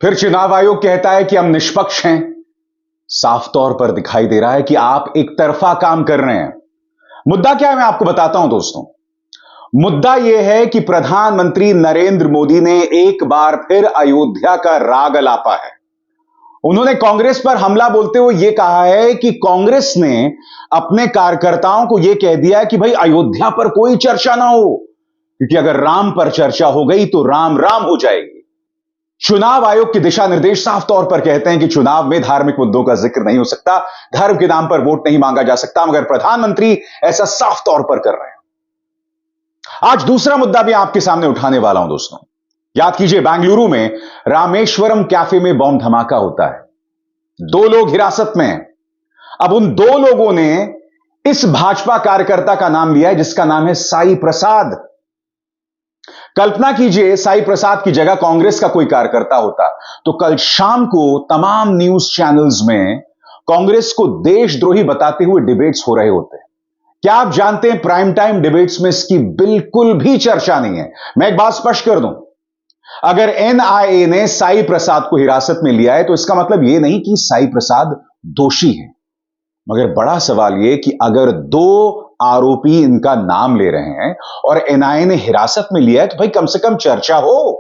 फिर चुनाव आयोग कहता है कि हम निष्पक्ष हैं। साफ तौर पर दिखाई दे रहा है कि आप एक तरफा काम कर रहे हैं। मुद्दा क्या है, मैं आपको बताता हूं दोस्तों। मुद्दा यह है कि प्रधानमंत्री नरेंद्र मोदी ने एक बार फिर अयोध्या का राग अलापा है। उन्होंने कांग्रेस पर हमला बोलते हुए यह कहा है कि कांग्रेस ने अपने कार्यकर्ताओं को यह कह दिया है कि भाई अयोध्या पर कोई चर्चा ना हो, क्योंकि अगर राम पर चर्चा हो गई तो राम राम हो जाएगी। चुनाव आयोग के दिशा निर्देश साफ तौर पर कहते हैं कि चुनाव में धार्मिक मुद्दों का जिक्र नहीं हो सकता, धर्म के नाम पर वोट नहीं मांगा जा सकता, मगर प्रधानमंत्री ऐसा साफ तौर पर कर रहे हैं। आज दूसरा मुद्दा भी आपके सामने उठाने वाला हूं दोस्तों। याद कीजिए, बेंगलुरु में रामेश्वरम कैफे में बॉम्ब धमाका होता है, 2 लोग हिरासत में हैं। अब उन 2 लोगों ने इस भाजपा कार्यकर्ता का नाम लिया है जिसका नाम है साई प्रसाद। कल्पना कीजिए, साई प्रसाद की जगह कांग्रेस का कोई कार्यकर्ता होता तो कल शाम को तमाम न्यूज चैनल्स में कांग्रेस को देशद्रोही बताते हुए डिबेट्स हो रहे होते। क्या आप जानते हैं, प्राइम टाइम डिबेट्स में इसकी बिल्कुल भी चर्चा नहीं है। मैं एक बात स्पष्ट कर दूं, अगर एनआईए ने साई प्रसाद को हिरासत में लिया है तो इसका मतलब यह नहीं कि साई प्रसाद दोषी है, मगर बड़ा सवाल यह कि अगर 2 आरोपी इनका नाम ले रहे हैं और एनआईए ने हिरासत में लिया है तो भाई कम से कम चर्चा हो।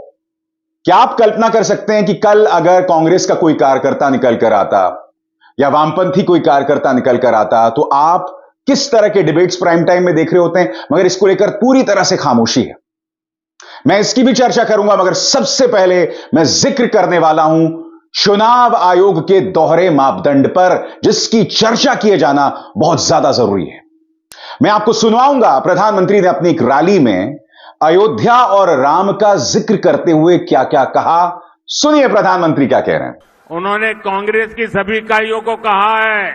क्या आप कल्पना कर सकते हैं कि कल अगर कांग्रेस का कोई कार्यकर्ता निकल कर आता या वामपंथी कोई कार्यकर्ता निकल कर आता तो आप किस तरह के डिबेट्स प्राइम टाइम में देख रहे होते हैं? मगर इसको लेकर पूरी तरह से खामोशी है। मैं इसकी भी चर्चा करूंगा, मगर सबसे पहले मैं जिक्र करने वाला हूं चुनाव आयोग के दोहरे मापदंड पर, जिसकी चर्चा किए जाना बहुत ज्यादा जरूरी है। मैं आपको सुनवाऊंगा प्रधानमंत्री ने अपनी एक रैली में अयोध्या और राम का जिक्र करते हुए क्या क्या कहा। सुनिए प्रधानमंत्री क्या कह रहे हैं। उन्होंने कांग्रेस की सभी इकाइयों को कहा है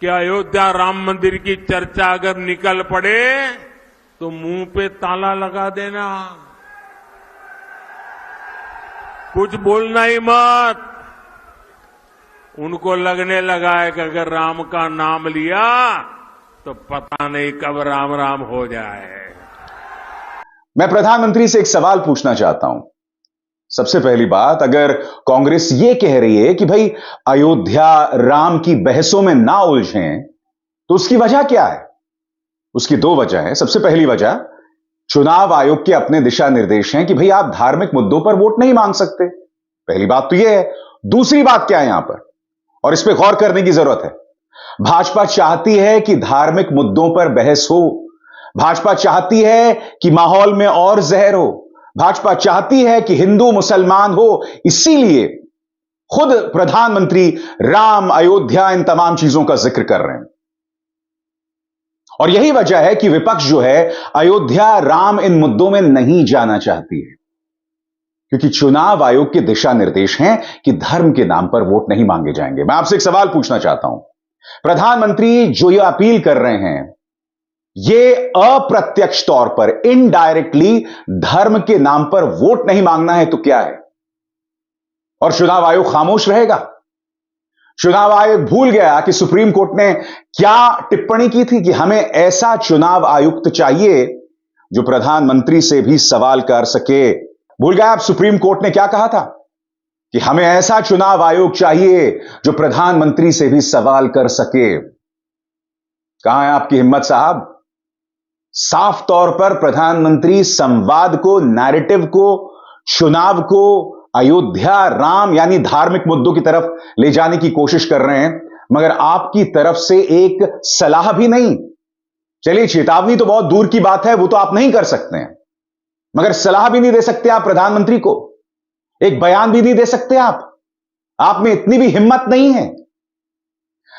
कि अयोध्या राम मंदिर की चर्चा अगर निकल पड़े तो मुंह पे ताला लगा देना, कुछ बोलना ही मत। उनको लगने लगा है कि अगर राम का नाम लिया तो पता नहीं कब राम राम हो जाए। मैं प्रधानमंत्री से एक सवाल पूछना चाहता हूं। सबसे पहली बात, अगर कांग्रेस यह कह रही है कि भाई अयोध्या राम की बहसों में ना उलझें, तो उसकी वजह क्या है? उसकी 2 वजह है। सबसे पहली वजह, चुनाव आयोग के अपने दिशा निर्देश हैं कि भाई आप धार्मिक मुद्दों पर वोट नहीं मांग सकते। पहली बात तो यह है। दूसरी बात क्या है यहां पर, और इस पर गौर करने की जरूरत है। भाजपा चाहती है कि धार्मिक मुद्दों पर बहस हो, भाजपा चाहती है कि माहौल में और जहर हो, भाजपा चाहती है कि हिंदू मुसलमान हो। इसीलिए खुद प्रधानमंत्री राम, अयोध्या, इन तमाम चीजों का जिक्र कर रहे हैं। और यही वजह है कि विपक्ष जो है अयोध्या राम इन मुद्दों में नहीं जाना चाहती है, क्योंकि चुनाव आयोग के दिशा निर्देश हैं कि धर्म के नाम पर वोट नहीं मांगे जाएंगे। मैं आपसे एक सवाल पूछना चाहता हूं। प्रधानमंत्री जो ये अपील कर रहे हैं, ये अप्रत्यक्ष तौर पर, इनडायरेक्टली धर्म के नाम पर वोट नहीं मांगना है तो क्या है? और चुनाव आयोग खामोश रहेगा? चुनाव आयोग भूल गया कि सुप्रीम कोर्ट ने क्या टिप्पणी की थी कि हमें ऐसा चुनाव आयुक्त चाहिए जो प्रधानमंत्री से भी सवाल कर सके। भूल गया आप सुप्रीम कोर्ट ने क्या कहा था कि हमें ऐसा चुनाव आयोग चाहिए जो प्रधानमंत्री से भी सवाल कर सके। कहां है आपकी हिम्मत साहब? साफ तौर पर प्रधानमंत्री संवाद को, नैरेटिव को, चुनाव को अयोध्या राम यानी धार्मिक मुद्दों की तरफ ले जाने की कोशिश कर रहे हैं, मगर आपकी तरफ से एक सलाह भी नहीं। चलिए, चेतावनी तो बहुत दूर की बात है, वो तो आप नहीं कर सकते हैं, मगर सलाह भी नहीं दे सकते आप प्रधानमंत्री को, एक बयान भी नहीं दे सकते आप में इतनी भी हिम्मत नहीं है।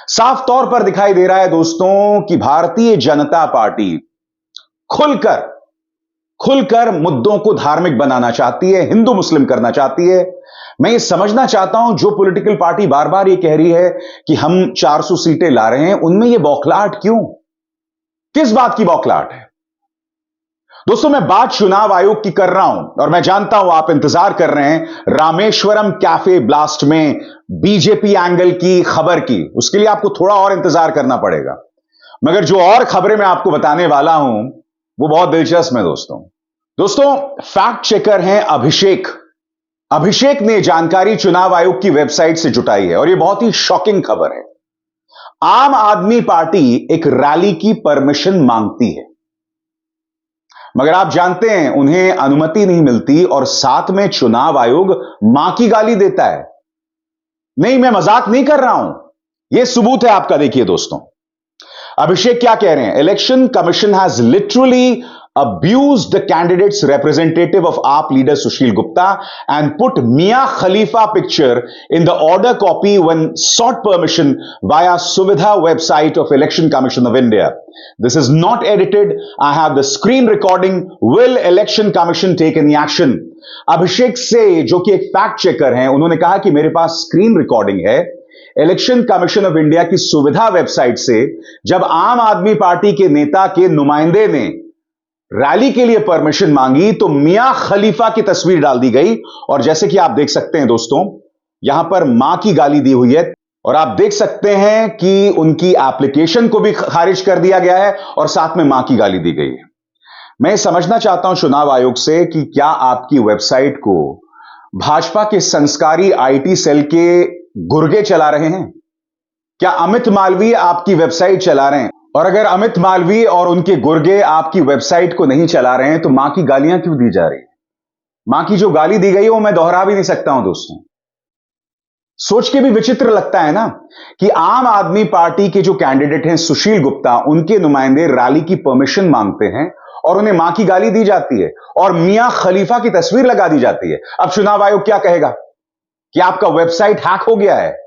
साफ तौर पर दिखाई दे रहा है दोस्तों कि भारतीय जनता पार्टी खुलकर मुद्दों को धार्मिक बनाना चाहती है, हिंदू मुस्लिम करना चाहती है। मैं ये समझना चाहता हूं, जो पॉलिटिकल पार्टी बार बार ये कह रही है कि हम 400 सीटें ला रहे हैं, उनमें ये बौखलाहट क्यों? किस बात की बौखलाहट है? दोस्तों, मैं बात चुनाव आयोग की कर रहा हूं और मैं जानता हूं आप इंतजार कर रहे हैं रामेश्वरम कैफे ब्लास्ट में बीजेपी एंगल की खबर की। उसके लिए आपको थोड़ा और इंतजार करना पड़ेगा, मगर जो और खबरें मैं आपको बताने वाला हूं वो बहुत दिलचस्प है दोस्तों। फैक्ट चेकर हैं अभिषेक, अभिषेक ने जानकारी चुनाव आयोग की वेबसाइट से जुटाई है और यह बहुत ही शॉकिंग खबर है। आम आदमी पार्टी एक रैली की परमिशन मांगती है, मगर आप जानते हैं उन्हें अनुमति नहीं मिलती और साथ में चुनाव आयोग मां की गाली देता है। नहीं, मैं मजाक नहीं कर रहा हूं, यह सबूत है आपका। देखिए दोस्तों, अभिषेक क्या कह रहे हैं? Election commission has literally abused the candidate's representative of AAP leader Sushil Gupta and put Mia Khalifa picture in the order copy when sought permission via Suvidha website of Election Commission of India. This is not edited. I have the screen recording. Will Election Commission take any action? अभिषेक से, जो कि एक fact checker हैं, उन्होंने कहा कि मेरे पास screen recording है इलेक्शन कमीशन ऑफ इंडिया की सुविधा वेबसाइट से, जब आम आदमी पार्टी के नेता के नुमाइंदे ने रैली के लिए परमिशन मांगी तो मियां खलीफा की तस्वीर डाल दी गई। और जैसे कि आप देख सकते हैं दोस्तों, यहां पर मां की गाली दी हुई है और आप देख सकते हैं कि उनकी एप्लीकेशन को भी खारिज कर दिया गया है और साथ में मां की गाली दी गई है। मैं समझना चाहता हूं चुनाव आयोग से कि क्या आपकी वेबसाइट को भाजपा के संस्कारी आईटी सेल के गुर्गे चला रहे हैं? क्या अमित मालवीय आपकी वेबसाइट चला रहे हैं? और अगर अमित मालवीय और उनके गुर्गे आपकी वेबसाइट को नहीं चला रहे हैं तो मां की गालियां क्यों दी जा रही है? मां की जो गाली दी गई है वो मैं दोहरा भी नहीं सकता हूं दोस्तों। सोच के भी विचित्र लगता है ना कि आम आदमी पार्टी के जो कैंडिडेट हैं सुशील गुप्ता, उनके नुमाइंदे रैली की परमिशन मांगते हैं और उन्हें मां की गाली दी जाती है और मियां खलीफा की तस्वीर लगा दी जाती है। अब चुनाव आयोग क्या कहेगा कि आपका वेबसाइट हैक हो गया है?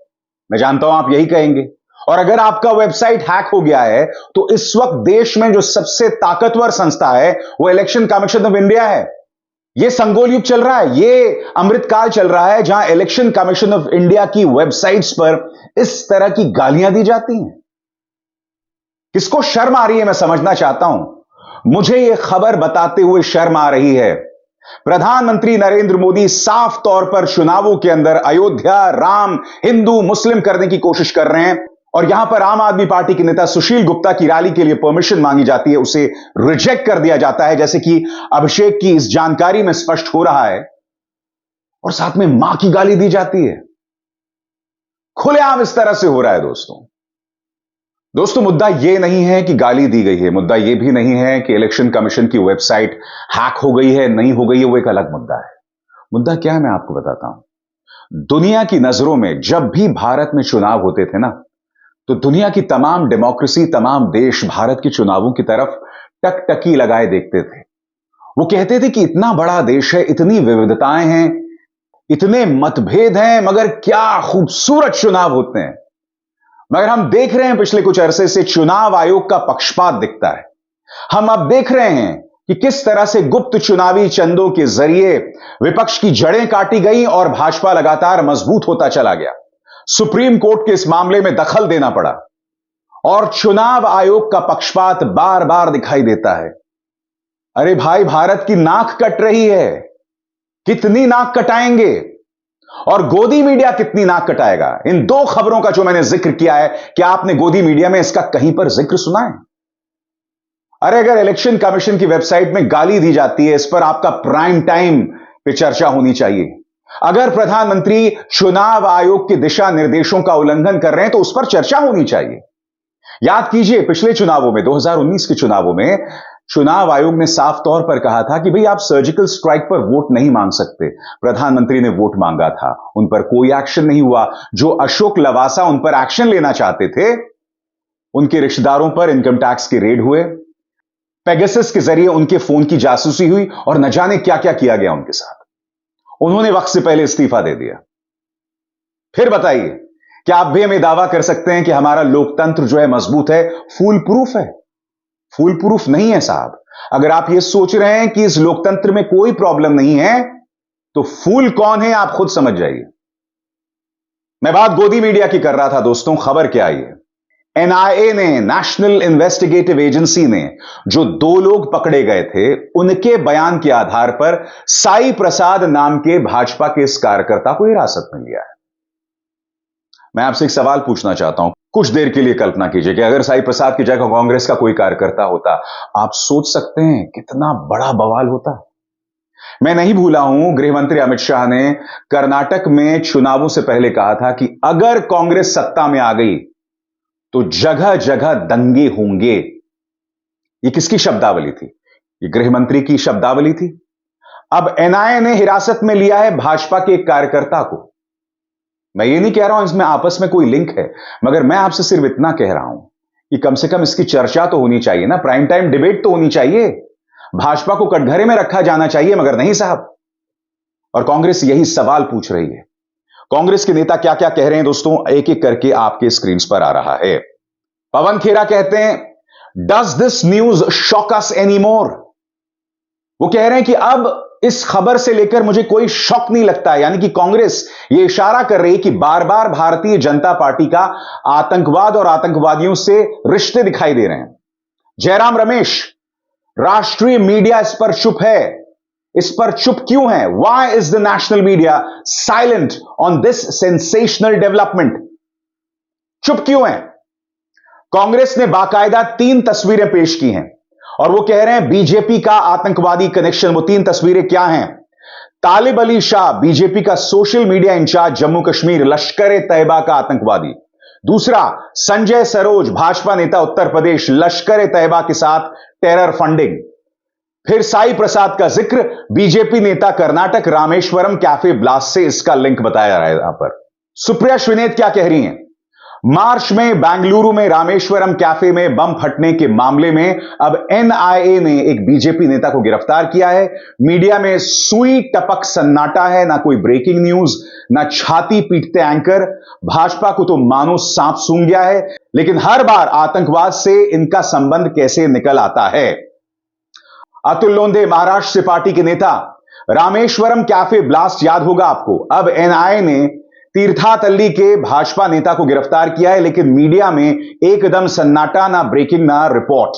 मैं जानता हूं आप यही कहेंगे। और अगर आपका वेबसाइट हैक हो गया है तो इस वक्त देश में जो सबसे ताकतवर संस्था है वो इलेक्शन कमीशन ऑफ इंडिया है। यह संगोल युग चल रहा है, यह अमृतकाल चल रहा है जहां इलेक्शन कमीशन ऑफ इंडिया की वेबसाइट्स पर इस तरह की गालियां दी जाती हैं। किसको शर्म आ रही है, मैं समझना चाहता हूं। मुझे यह खबर बताते हुए शर्म आ रही है। प्रधानमंत्री नरेंद्र मोदी साफ तौर पर चुनावों के अंदर अयोध्या, राम, हिंदू, मुस्लिम करने की कोशिश कर रहे हैं और यहां पर आम आदमी पार्टी के नेता सुशील गुप्ता की रैली के लिए परमिशन मांगी जाती है, उसे रिजेक्ट कर दिया जाता है, जैसे कि अभिषेक की इस जानकारी में स्पष्ट हो रहा है, और साथ में मां की गाली दी जाती है। खुलेआम इस तरह से हो रहा है दोस्तों, मुद्दा यह नहीं है कि गाली दी गई है, मुद्दा यह भी नहीं है कि इलेक्शन कमीशन की वेबसाइट हैक हो गई है, नहीं हो गई है, वो एक अलग मुद्दा है। मुद्दा क्या है मैं आपको बताता हूं। दुनिया की नजरों में जब भी भारत में चुनाव होते थे ना, तो दुनिया की तमाम डेमोक्रेसी, तमाम देश भारत के चुनावों की तरफ टकटकी लगाए देखते थे। वो कहते थे कि इतना बड़ा देश है, इतनी विविधताएं हैं, इतने मतभेद हैं, मगर क्या खूबसूरत चुनाव होते हैं। मगर हम देख रहे हैं पिछले कुछ अरसे से चुनाव आयोग का पक्षपात दिखता है। हम अब देख रहे हैं कि किस तरह से गुप्त चुनावी चंदों के जरिए विपक्ष की जड़ें काटी गई और भाजपा लगातार मजबूत होता चला गया। सुप्रीम कोर्ट के इस मामले में दखल देना पड़ा और चुनाव आयोग का पक्षपात बार बार दिखाई देता है। अरे भाई, भारत की नाक कट रही है, कितनी नाक कटाएंगे? और गोदी मीडिया कितनी नाक कटाएगा? इन दो खबरों का जो मैंने जिक्र किया है, क्या आपने गोदी मीडिया में इसका कहीं पर जिक्र सुना है? अरे अगर इलेक्शन कमीशन की वेबसाइट में गाली दी जाती है, इस पर आपका प्राइम टाइम पे चर्चा होनी चाहिए। अगर प्रधानमंत्री चुनाव आयोग के दिशा निर्देशों का उल्लंघन कर रहे हैं तो उस पर चर्चा होनी चाहिए। याद कीजिए, पिछले चुनावों में, 2019 के चुनावों में चुनाव आयोग ने साफ तौर पर कहा था कि भाई आप सर्जिकल स्ट्राइक पर वोट नहीं मांग सकते। प्रधानमंत्री ने वोट मांगा था, उन पर कोई एक्शन नहीं हुआ। जो अशोक लवासा उन पर एक्शन लेना चाहते थे, उनके रिश्तेदारों पर इनकम टैक्स के रेड हुए, पेगासस के जरिए उनके फोन की जासूसी हुई और न जाने क्या क्या किया गया उनके साथ। उन्होंने वक्त से पहले इस्तीफा दे दिया। फिर बताइए, क्या आप भी हमें दावा कर सकते हैं कि हमारा लोकतंत्र जो है मजबूत है, फूल प्रूफ है? फूल प्रूफ नहीं है साहब। अगर आप यह सोच रहे हैं कि इस लोकतंत्र में कोई प्रॉब्लम नहीं है, तो फूल कौन है आप खुद समझ जाइए। मैं बात गोदी मीडिया की कर रहा था दोस्तों। खबर क्या आई है? एनआईए ने, नेशनल इन्वेस्टिगेटिव एजेंसी ने, जो 2 लोग पकड़े गए थे, उनके बयान के आधार पर साई प्रसाद नाम के भाजपा के इस कार्यकर्ता को हिरासत में लिया है। मैं आपसे एक सवाल पूछना चाहता हूं। कुछ देर के लिए कल्पना कीजिए कि अगर साई प्रसाद की जगह कांग्रेस का कोई कार्यकर्ता होता, आप सोच सकते हैं कितना बड़ा बवाल होता। मैं नहीं भूला हूं, गृहमंत्री अमित शाह ने कर्नाटक में चुनावों से पहले कहा था कि अगर कांग्रेस सत्ता में आ गई तो जगह जगह दंगे होंगे। ये किसकी शब्दावली थी? ये गृहमंत्री की शब्दावली थी। अब एनआईए ने हिरासत में लिया है भाजपा के एक कार्यकर्ता को। मैं ये नहीं कह रहा हूं इसमें आपस में कोई लिंक है, मगर मैं आपसे सिर्फ इतना कह रहा हूं कि कम से कम इसकी चर्चा तो होनी चाहिए ना, प्राइम टाइम डिबेट तो होनी चाहिए। भाजपा को कटघरे में रखा जाना चाहिए, मगर नहीं साहब। और कांग्रेस यही सवाल पूछ रही है। कांग्रेस के नेता क्या क्या कह रहे हैं दोस्तों, एक एक करके आपके स्क्रीन पर आ रहा है। पवन खेरा कहते हैं, does this news shock us any more? वो कह रहे हैं कि अब इस खबर से लेकर मुझे कोई शॉक नहीं लगता है। यानी कि कांग्रेस ये इशारा कर रही है कि बार बार भारतीय जनता पार्टी का आतंकवाद और आतंकवादियों से रिश्ते दिखाई दे रहे हैं। जयराम रमेश, राष्ट्रीय मीडिया इस पर चुप है। इस पर चुप क्यों है? Why is the national media silent on this sensational development? चुप क्यों है? कांग्रेस ने बाकायदा 3 तस्वीरें पेश की हैं और वो कह रहे हैं बीजेपी का आतंकवादी कनेक्शन। वो 3 तस्वीरें क्या हैं? तालिब अली शाह, बीजेपी का social media incharge Jammu Kashmir, Lashkar-e-Taiba का आतंकवादी। दूसरा, संजय सरोज, भाजपा नेता उत्तर प्रदेश, लश्कर-ए-तैयबा के साथ टेरर फंडिंग। फिर साई प्रसाद का जिक्र, बीजेपी नेता कर्नाटक, रामेश्वरम कैफे ब्लास्ट से इसका लिंक बताया जा रहा है। यहां पर सुप्रिया श्रीनेत क्या कह रही हैं? मार्च में बेंगलुरु में रामेश्वरम कैफे में बम फटने के मामले में अब एनआईए ने एक बीजेपी नेता को गिरफ्तार किया है। मीडिया में सुई टपक सन्नाटा है, ना कोई ब्रेकिंग न्यूज, ना छाती पीटते एंकर। भाजपा को तो मानो सांप सूंघ गया है, लेकिन हर बार आतंकवाद से इनका संबंध कैसे निकल आता है। अतुल लोंढे, महाराष्ट्र से पार्टी के नेता, रामेश्वरम कैफे ब्लास्ट याद होगा आपको। अब एनआईए ने तीर्थातल्ली के भाजपा नेता को गिरफ्तार किया है, लेकिन मीडिया में एकदम सन्नाटा, ना ब्रेकिंग ना रिपोर्ट।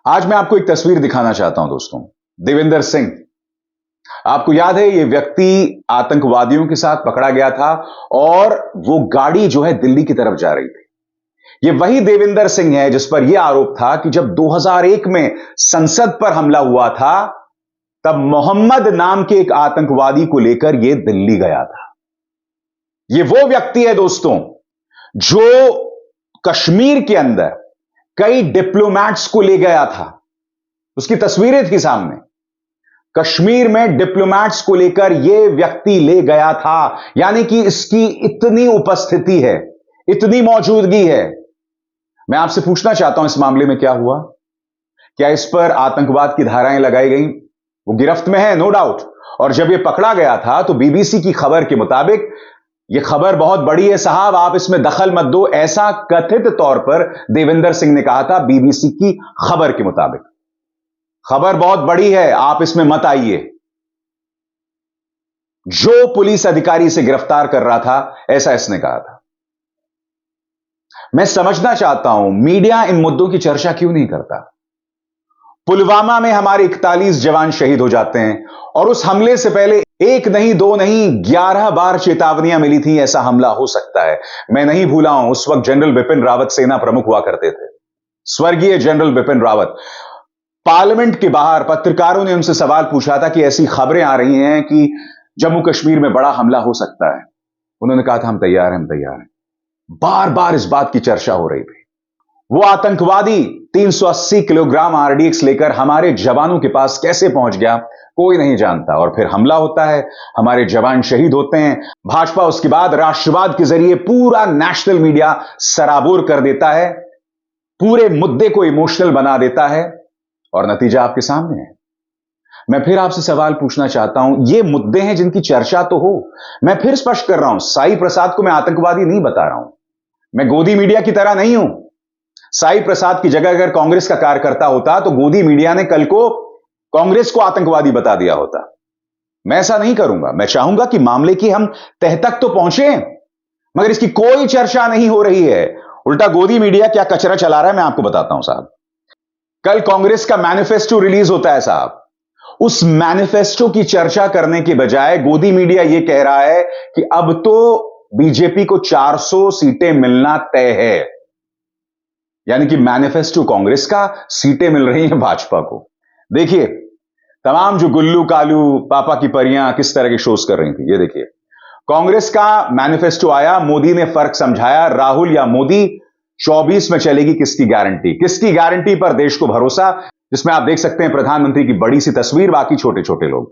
आज मैं आपको एक तस्वीर दिखाना चाहता हूं दोस्तों। देविंदर सिंह, आपको याद है ये व्यक्ति आतंकवादियों के साथ पकड़ा गया था और वो गाड़ी जो है दिल्ली की तरफ जा रही थी। ये वही देविंदर सिंह है जिस पर यह आरोप था कि जब 2001 में संसद पर हमला हुआ था, तब मोहम्मद नाम के एक आतंकवादी को लेकर यह दिल्ली गया था। ये वो व्यक्ति है दोस्तों जो कश्मीर के अंदर कई डिप्लोमैट्स को ले गया था। उसकी तस्वीरें थी सामने। कश्मीर में डिप्लोमैट्स को लेकर यह व्यक्ति ले गया था। यानी कि इसकी इतनी उपस्थिति है, इतनी मौजूदगी है। मैं आपसे पूछना चाहता हूं इस मामले में क्या हुआ? क्या इस पर आतंकवाद की धाराएं लगाई गई? वो गिरफ्त में है, नो डाउट। और जब यह पकड़ा गया था तो बीबीसी की खबर के मुताबिक, यह खबर बहुत बड़ी है साहब, आप इसमें दखल मत दो, ऐसा कथित तौर पर देविंदर सिंह ने कहा था बीबीसी की खबर के मुताबिक। खबर बहुत बड़ी है, आप इसमें मत आइए। जो पुलिस अधिकारी से गिरफ्तार कर रहा था, ऐसा इसने कहा था। मैं समझना चाहता हूं मीडिया इन मुद्दों की चर्चा क्यों नहीं करता। पुलवामा में हमारे 41 जवान शहीद हो जाते हैं और उस हमले से पहले 1 नहीं 2 नहीं 11 बार चेतावनियां मिली थी ऐसा हमला हो सकता है। मैं नहीं भूला हूं, उस वक्त जनरल बिपिन रावत सेना प्रमुख हुआ करते थे, स्वर्गीय जनरल बिपिन रावत। पार्लियामेंट के बाहर पत्रकारों ने उनसे सवाल पूछा था कि ऐसी खबरें आ रही हैं कि जम्मू कश्मीर में बड़ा हमला हो सकता है। उन्होंने कहा था हम तैयार हैं, हम तैयार हैं। बार बार इस बात की चर्चा हो रही थी। वो आतंकवादी 380 किलोग्राम आरडीएक्स लेकर हमारे जवानों के पास कैसे पहुंच गया, कोई नहीं जानता। और फिर हमला होता है, हमारे जवान शहीद होते हैं। भाजपा उसके बाद राष्ट्रवाद के जरिए पूरा नेशनल मीडिया सराबोर कर देता है, पूरे मुद्दे को इमोशनल बना देता है और नतीजा आपके सामने है। मैं फिर आपसे सवाल पूछना चाहता हूं, ये मुद्दे हैं जिनकी चर्चा तो हो। मैं फिर स्पष्ट कर रहा हूं, साई प्रसाद को मैं आतंकवादी नहीं बता रहा हूं। मैं गोदी मीडिया की तरह नहीं हूं। साई प्रसाद की जगह अगर कांग्रेस का कार्यकर्ता होता तो गोदी मीडिया ने कल को कांग्रेस को आतंकवादी बता दिया होता। मैं ऐसा नहीं करूंगा। मैं चाहूंगा कि मामले की हम तह तक तो पहुंचे, मगर इसकी कोई चर्चा नहीं हो रही है। उल्टा गोदी मीडिया क्या कचरा चला रहा है मैं आपको बताता हूं साहब। कल कांग्रेस का मैनिफेस्टो रिलीज होता है साहब। उस मैनिफेस्टो की चर्चा करने के बजाय गोदी मीडिया यह कह रहा है कि अब तो बीजेपी को 400 सीटें मिलना तय है। यानी कि मैनिफेस्टो कांग्रेस का, सीटें मिल रही हैं भाजपा को। देखिए, तमाम जो गुल्लू कालू पापा की परियां किस तरह के शोज कर रही थी। ये देखिए, कांग्रेस का मैनिफेस्टो आया, मोदी ने फर्क समझाया, राहुल या मोदी 24 में चलेगी किसकी गारंटी, किसकी गारंटी पर देश को भरोसा, जिसमें आप देख सकते हैं प्रधानमंत्री की बड़ी सी तस्वीर, बाकी छोटे छोटे लोग।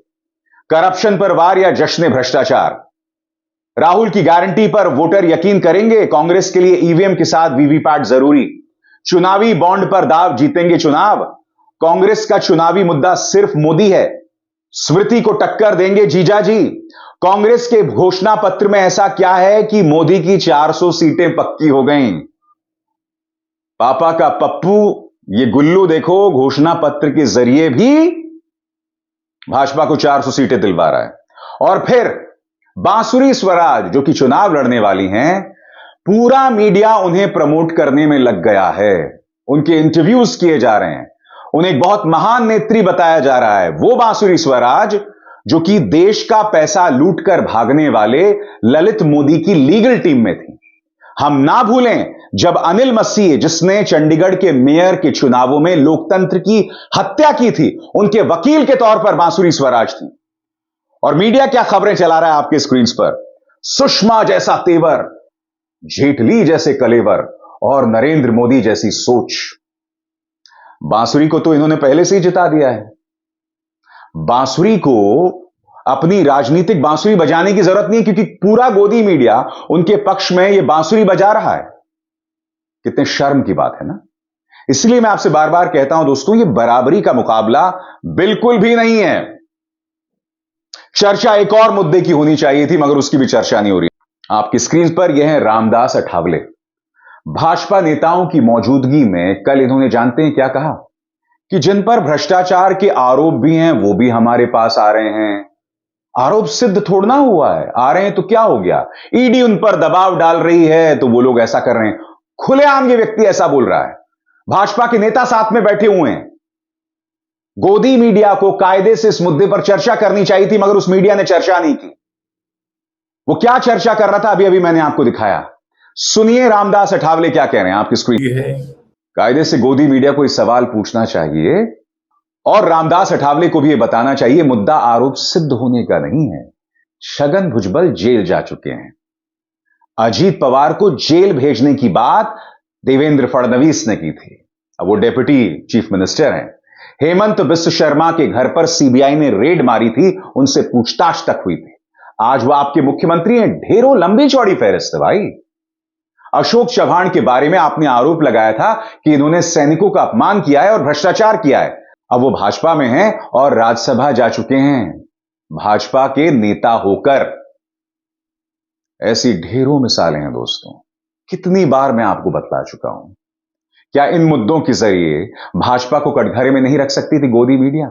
करप्शन पर वार या जश्न भ्रष्टाचार, राहुल की गारंटी पर वोटर यकीन करेंगे, कांग्रेस के लिए ईवीएम के साथ वीवीपैट जरूरी, चुनावी बॉन्ड पर दाव, जीतेंगे चुनाव, कांग्रेस का चुनावी मुद्दा सिर्फ मोदी है, स्मृति को टक्कर देंगे जीजा जी, कांग्रेस के घोषणा पत्र में ऐसा क्या है कि मोदी की 400 सीटें पक्की हो गईं। पापा का पप्पू ये गुल्लू देखो, घोषणा पत्र के जरिए भी भाजपा को 400 सीटें दिलवा रहा है। और फिर बांसुरी स्वराज जो कि चुनाव लड़ने वाली हैं, पूरा मीडिया उन्हें प्रमोट करने में लग गया है, उनके इंटरव्यूज किए जा रहे हैं, उन्हें एक बहुत महान नेत्री बताया जा रहा है। वो बांसुरी स्वराज जो कि देश का पैसा लूटकर भागने वाले ललित मोदी की लीगल टीम में थी। हम ना भूलें, जब अनिल मसीह, जिसने चंडीगढ़ के मेयर के चुनावों में लोकतंत्र की हत्या की थी, उनके वकील के तौर पर बांसुरी स्वराज थी। और मीडिया क्या खबरें चला रहा है आपके स्क्रीन पर, सुषमा जैसा तेवर, जेटली जैसे कलेवर और नरेंद्र मोदी जैसी सोच। बांसुरी को तो इन्होंने पहले से ही जिता दिया है। बांसुरी को अपनी राजनीतिक बांसुरी बजाने की जरूरत नहीं है, क्योंकि पूरा गोदी मीडिया उनके पक्ष में यह बांसुरी बजा रहा है। कितने शर्म की बात है ना। इसलिए मैं आपसे बार बार कहता हूं दोस्तों, यह बराबरी का मुकाबला बिल्कुल भी नहीं है। चर्चा एक और मुद्दे की होनी चाहिए थी, मगर उसकी भी चर्चा नहीं हो रही। आपकी स्क्रीन पर यह है रामदास अठावले। भाजपा नेताओं की मौजूदगी में कल इन्होंने जानते हैं क्या कहा, कि जिन पर भ्रष्टाचार के आरोप भी हैं वो भी हमारे पास आ रहे हैं। आरोप सिद्ध थोड़ना हुआ है, आ रहे हैं तो क्या हो गया, ईडी उन पर दबाव डाल रही है तो वो लोग ऐसा कर रहे हैं। खुलेआम ये व्यक्ति ऐसा बोल रहा है। भाजपा के नेता साथ में बैठे हुए हैं। गोदी मीडिया को कायदे से इस मुद्दे पर चर्चा करनी चाहिए थी, मगर उस मीडिया ने चर्चा नहीं की। वो क्या चर्चा कर रहा था अभी अभी मैंने आपको दिखाया। सुनिए रामदास अठावले क्या कह रहे हैं आपकी स्क्रीन है। कायदे से गोदी मीडिया को इस सवाल पूछना चाहिए और रामदास अठावले को भी यह बताना चाहिए, मुद्दा आरोप सिद्ध होने का नहीं है। छगन भुजबल जेल जा चुके हैं। अजीत पवार को जेल भेजने की बात देवेंद्र फडणवीस ने की थी। अब वो डेप्यूटी चीफ मिनिस्टर हैं। हेमंत बिस्व शर्मा के घर पर सीबीआई ने रेड मारी थी, उनसे पूछताछ तक हुई थी। आज वो आपके मुख्यमंत्री हैं। ढेरों लंबी चौड़ी फहरिस्त है भाई। अशोक चव्हाण के बारे में आपने आरोप लगाया था कि इन्होंने सैनिकों का अपमान किया है और भ्रष्टाचार किया है। अब वो भाजपा में हैं और राज्यसभा जा चुके हैं, भाजपा के नेता होकर। ऐसी ढेरों मिसालें हैं दोस्तों, कितनी बार मैं आपको बतला चुका हूं। क्या इन मुद्दों के जरिए भाजपा को कटघरे में नहीं रख सकती थी गोदी मीडिया?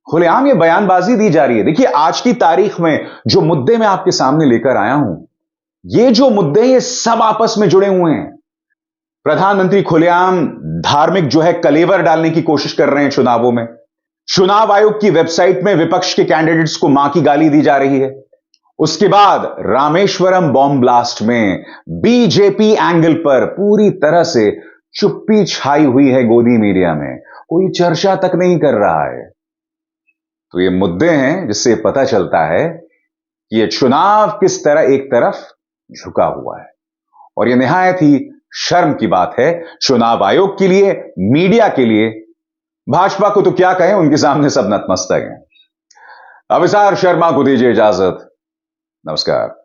खुलेआम ये बयानबाजी दी जा रही है। देखिए, आज की तारीख में जो मुद्दे मैं आपके सामने लेकर आया हूं, ये जो मुद्दे ये सब आपस में जुड़े हुए हैं। प्रधानमंत्री खुलेआम धार्मिक जो है कलेवर डालने की कोशिश कर रहे हैं चुनावों में। चुनाव आयोग की वेबसाइट में विपक्ष के कैंडिडेट्स को मां की गाली दी जा रही है। उसके बाद रामेश्वरम बॉम्ब ब्लास्ट में बीजेपी एंगल पर पूरी तरह से चुप्पी छाई हुई है गोदी मीडिया में, कोई चर्चा तक नहीं कर रहा है। तो ये मुद्दे हैं जिससे पता चलता है कि ये चुनाव किस तरह एक तरफ झुका हुआ है। और यह निहायत ही शर्म की बात है चुनाव आयोग के लिए, मीडिया के लिए। भाजपा को तो क्या कहें, उनके सामने सब नतमस्तक हैं। अभिसार शर्मा को दीजिए इजाजत। नमस्कार।